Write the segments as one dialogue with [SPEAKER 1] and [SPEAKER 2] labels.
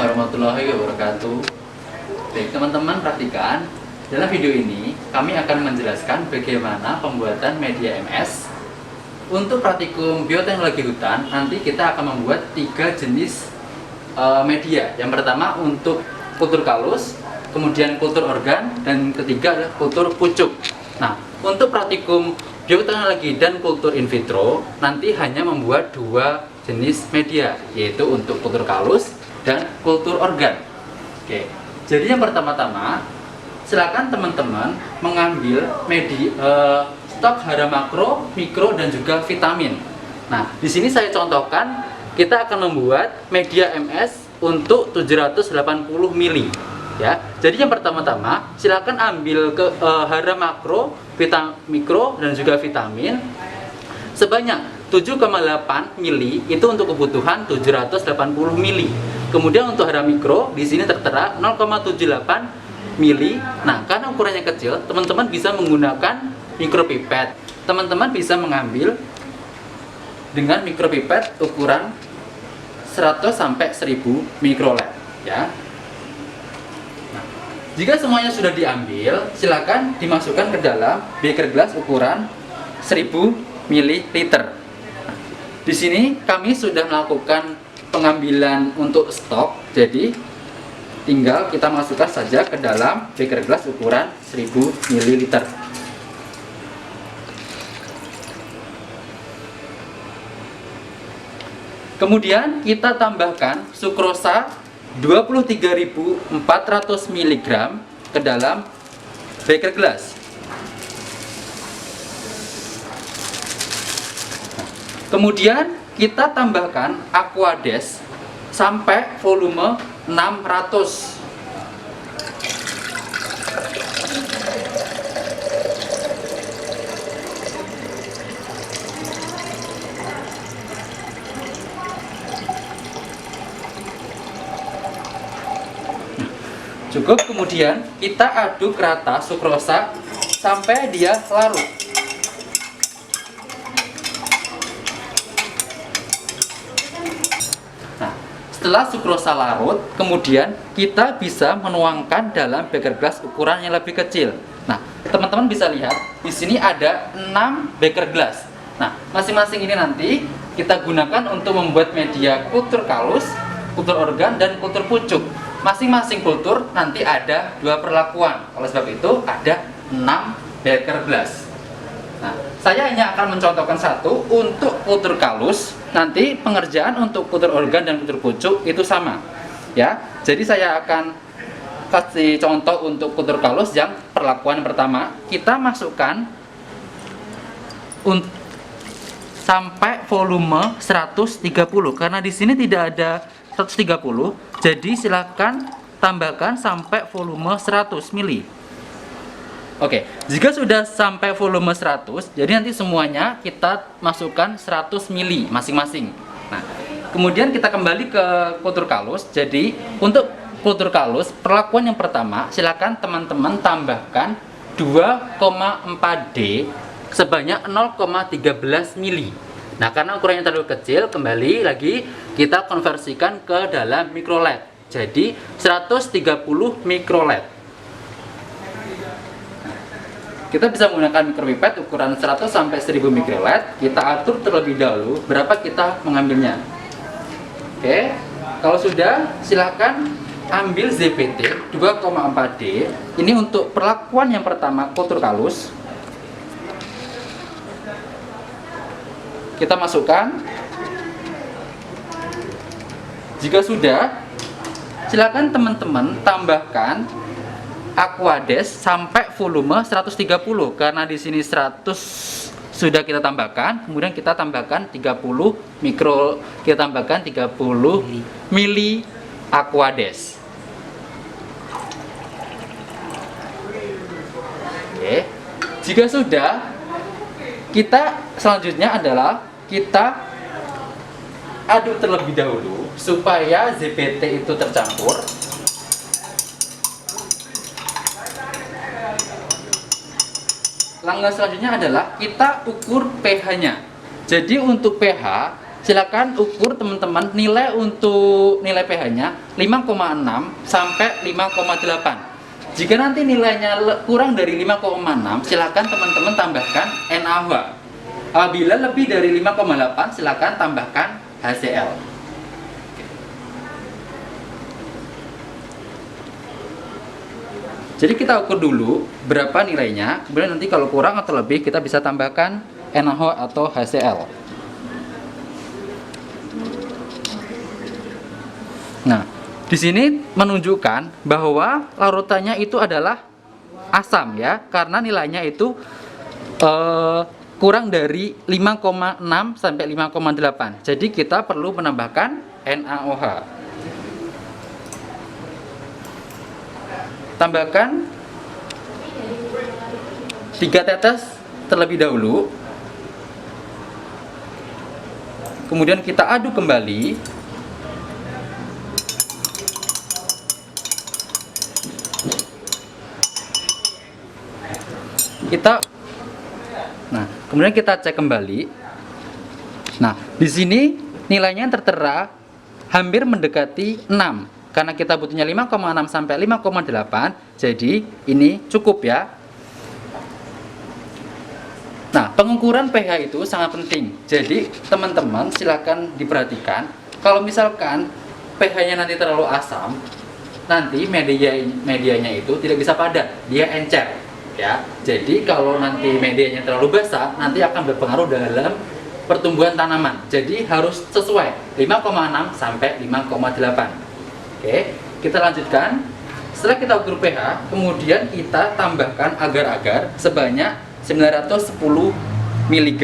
[SPEAKER 1] warahmatullahi wabarakatuh. Baik teman-teman, perhatikan. Dalam video ini kami akan menjelaskan bagaimana pembuatan media MS. Untuk praktikum bioteknologi hutan, nanti kita akan membuat 3 jenis media. Yang pertama untuk kultur kalus, kemudian kultur organ, dan ketiga adalah kultur pucuk. Nah, untuk praktikum bioteknologi dan kultur in vitro nanti hanya membuat 2 jenis media, yaitu untuk kultur kalus dan kultur organ. Oke, jadi yang pertama-tama silakan teman-teman mengambil stok hara makro, mikro, dan juga vitamin. Nah, di sini saya contohkan kita akan membuat media MS untuk 780 mili. Ya, jadi yang pertama-tama silakan ambil hara makro, mikro, dan juga vitamin sebanyak 7,8 mili itu untuk kebutuhan 780 mili. Kemudian untuk hara mikro di sini tertera 0,78 mili. Nah, karena ukurannya kecil, teman-teman bisa menggunakan mikropipet. Teman-teman bisa mengambil dengan mikropipet ukuran 100 sampai 1000 mikroliter, ya. Nah, jika semuanya sudah diambil, silakan dimasukkan ke dalam beker gelas ukuran 1000 ml. Di sini kami sudah melakukan pengambilan untuk stok, jadi tinggal kita masukkan saja ke dalam beker gelas ukuran 1000 ml. Kemudian kita tambahkan sukrosa 23.400 mg ke dalam beker gelas. Kemudian kita tambahkan Aquades sampai volume 600. Cukup, kemudian kita aduk rata sukrosa sampai dia larut. Setelah sukrosa larut, kemudian kita bisa menuangkan dalam beker gelas ukuran yang lebih kecil. Nah, teman-teman bisa lihat di sini ada 6 beker gelas. Nah, masing-masing ini nanti kita gunakan untuk membuat media kultur kalus, kultur organ, dan kultur pucuk. Masing-masing kultur nanti ada 2 perlakuan. Oleh sebab itu ada 6 beker gelas. Nah, saya hanya akan mencontohkan satu untuk kultur kalus. Nanti pengerjaan untuk kultur organ dan kultur pucuk itu sama, ya. Jadi saya akan kasih contoh untuk kultur kalus yang perlakuan pertama. Kita masukkan sampai volume 130 karena di sini tidak ada 130. Jadi silakan tambahkan sampai volume 100 mili. Oke, jika sudah sampai volume 100, jadi nanti semuanya kita masukkan 100 mili masing-masing. Nah, kemudian kita kembali ke kultur kalus. Jadi, untuk kultur kalus, perlakuan yang pertama, silakan teman-teman tambahkan 2,4D sebanyak 0,13 mili. Nah, karena ukurannya terlalu kecil, kembali lagi kita konversikan ke dalam mikroliter. Jadi, 130 mikroliter. Kita bisa menggunakan mikropipet ukuran 100 sampai 1000 mikroliter. Kita atur terlebih dahulu berapa kita mengambilnya. Oke, kalau sudah silakan ambil ZPT 2,4D. Ini untuk perlakuan yang pertama kultur kalus. Kita masukkan. Jika sudah, silakan teman-teman tambahkan Aquades sampai volume 130 karena di sini 100 sudah kita tambahkan, kemudian kita tambahkan 30 mili Aquades. Oke. Jika sudah, kita selanjutnya adalah kita aduk terlebih dahulu supaya ZPT itu tercampur. Langkah selanjutnya adalah kita ukur pH-nya. Jadi untuk pH silakan ukur teman-teman nilai untuk nilai pH-nya 5,6 sampai 5,8. Jika nanti nilainya kurang dari 5,6, silakan teman-teman tambahkan NaOH. Apabila lebih dari 5,8, silakan tambahkan HCl. Jadi kita ukur dulu berapa nilainya, kemudian nanti kalau kurang atau lebih kita bisa tambahkan NaOH atau HCl. Nah, di sini menunjukkan bahwa larutannya itu adalah asam ya, karena nilainya itu kurang dari 5,6 sampai 5,8. Jadi kita perlu menambahkan NaOH. Tambahkan 3 tetes terlebih dahulu. Kemudian kita aduk kembali. Kemudian kita cek kembali. Nah, di sini nilainya tertera hampir mendekati 6 karena kita butuhnya 5,6 sampai 5,8. Jadi ini cukup ya. Nah, pengukuran pH itu sangat penting. Jadi teman-teman silakan diperhatikan. Kalau misalkan pH-nya nanti terlalu asam, nanti medianya itu tidak bisa padat, dia encer. Ya, jadi kalau nanti medianya terlalu basah, nanti akan berpengaruh dalam pertumbuhan tanaman. Jadi harus sesuai 5,6 sampai 5,8. Oke, kita lanjutkan. Setelah kita ukur pH, kemudian kita tambahkan agar-agar sebanyak 910 mg.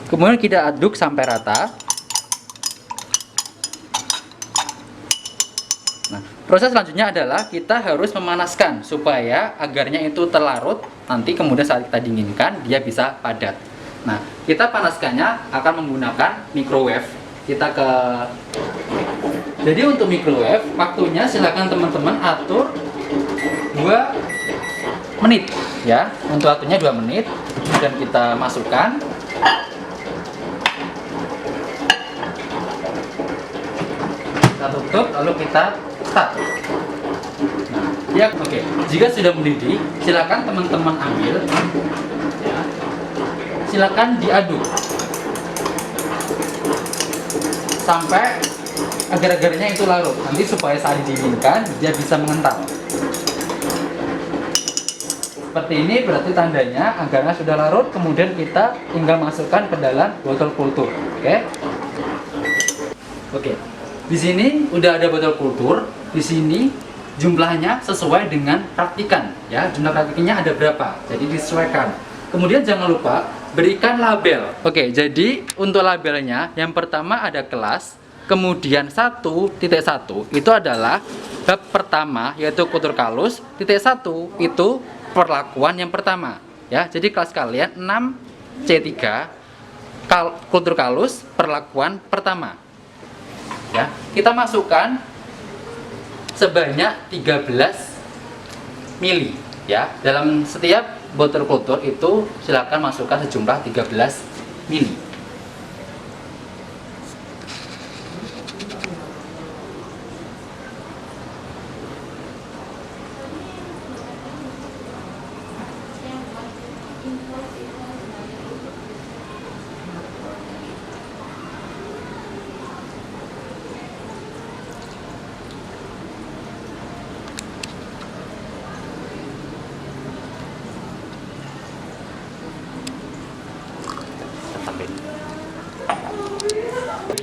[SPEAKER 1] Kemudian kita aduk sampai rata. Nah, proses selanjutnya adalah kita harus memanaskan supaya agarnya itu terlarut. Nanti kemudian saat kita dinginkan dia bisa padat. Nah, kita panaskannya akan menggunakan microwave. Jadi untuk microwave waktunya silakan teman-teman atur 2 menit ya. Untuk waktunya 2 menit. Kemudian kita masukkan. Kita tutup lalu kita start. Nah, ya oke. Jika sudah mendidih, silakan teman-teman ambil. Ya. Silakan diaduk sampai agar-agarnya itu larut. Nanti supaya saat didinginkan dia bisa mengental. Seperti ini berarti tandanya agarnya sudah larut. Kemudian kita tinggal masukkan ke dalam botol kultur. Oke. Oke. Di sini udah ada botol kultur. Di sini jumlahnya sesuai dengan praktikan ya. Jumlah praktikannya ada berapa? Jadi disesuaikan. Kemudian jangan lupa berikan label. Oke, jadi untuk labelnya yang pertama ada kelas, kemudian 1.1 itu adalah bab pertama yaitu kultur kalus, titik 1 itu perlakuan yang pertama ya. Jadi kelas kalian 6C3 kultur kalus perlakuan pertama. Ya, kita masukkan sebanyak 13 mili ya. Dalam setiap botol kultur itu silakan masukkan sejumlah 13 mili.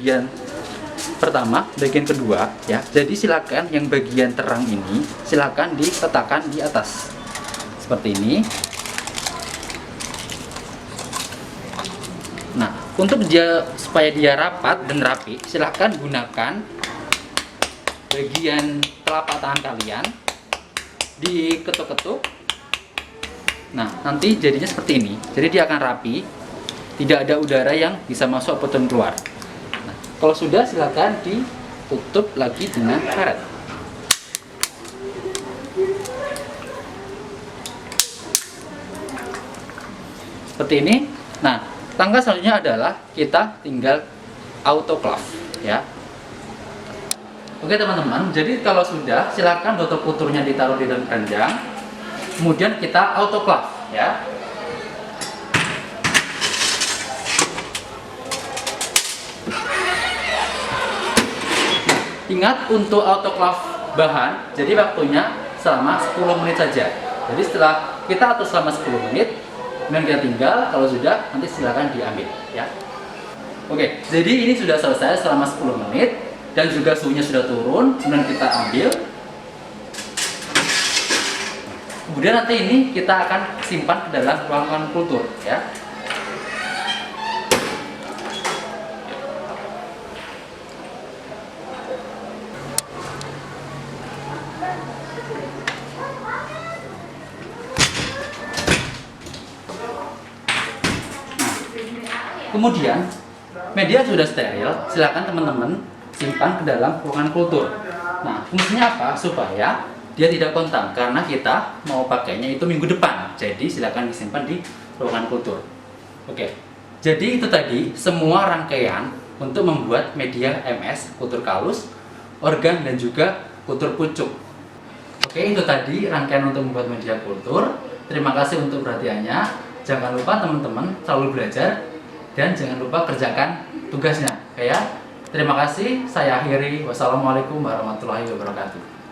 [SPEAKER 1] Bagian pertama, bagian kedua ya. Jadi silakan yang bagian terang ini silakan diletakkan di atas seperti ini. Nah, untuk supaya dia rapat dan rapi, silakan gunakan bagian telapak tangan kalian diketuk-ketuk. Nah, nanti jadinya seperti ini. Jadi dia akan rapi, tidak ada udara yang bisa masuk ataupun keluar. Kalau sudah silakan tutup lagi dengan karet. Seperti ini. Nah, langkah selanjutnya adalah kita tinggal autoclave ya. Oke teman-teman, jadi kalau sudah, silakan botol puturnya ditaruh di dalam keranjang, kemudian kita autoclave ya. Ingat untuk autoclave bahan, jadi waktunya selama 10 menit saja. Jadi setelah kita atur selama 10 menit, kemudian kita tinggal, kalau sudah nanti silakan diambil ya. Oke, jadi ini sudah selesai selama 10 menit dan juga suhunya sudah turun, kemudian kita ambil. Kemudian nanti ini kita akan simpan ke dalam ruangan kultur ya. Kemudian media sudah steril, silakan teman-teman simpan ke dalam ruangan kultur. Nah, fungsinya apa? Supaya dia tidak kontak, karena kita mau pakainya itu minggu depan. Jadi silakan disimpan di ruangan kultur. Oke. Jadi itu tadi semua rangkaian untuk membuat media MS, kultur kalus, organ dan juga kultur pucuk. Oke, itu tadi rangkaian untuk membuat media kultur. Terima kasih untuk perhatiannya. Jangan lupa teman-teman selalu belajar dan jangan lupa kerjakan tugasnya. Ya. Terima kasih. Saya akhiri. Wassalamualaikum warahmatullahi wabarakatuh.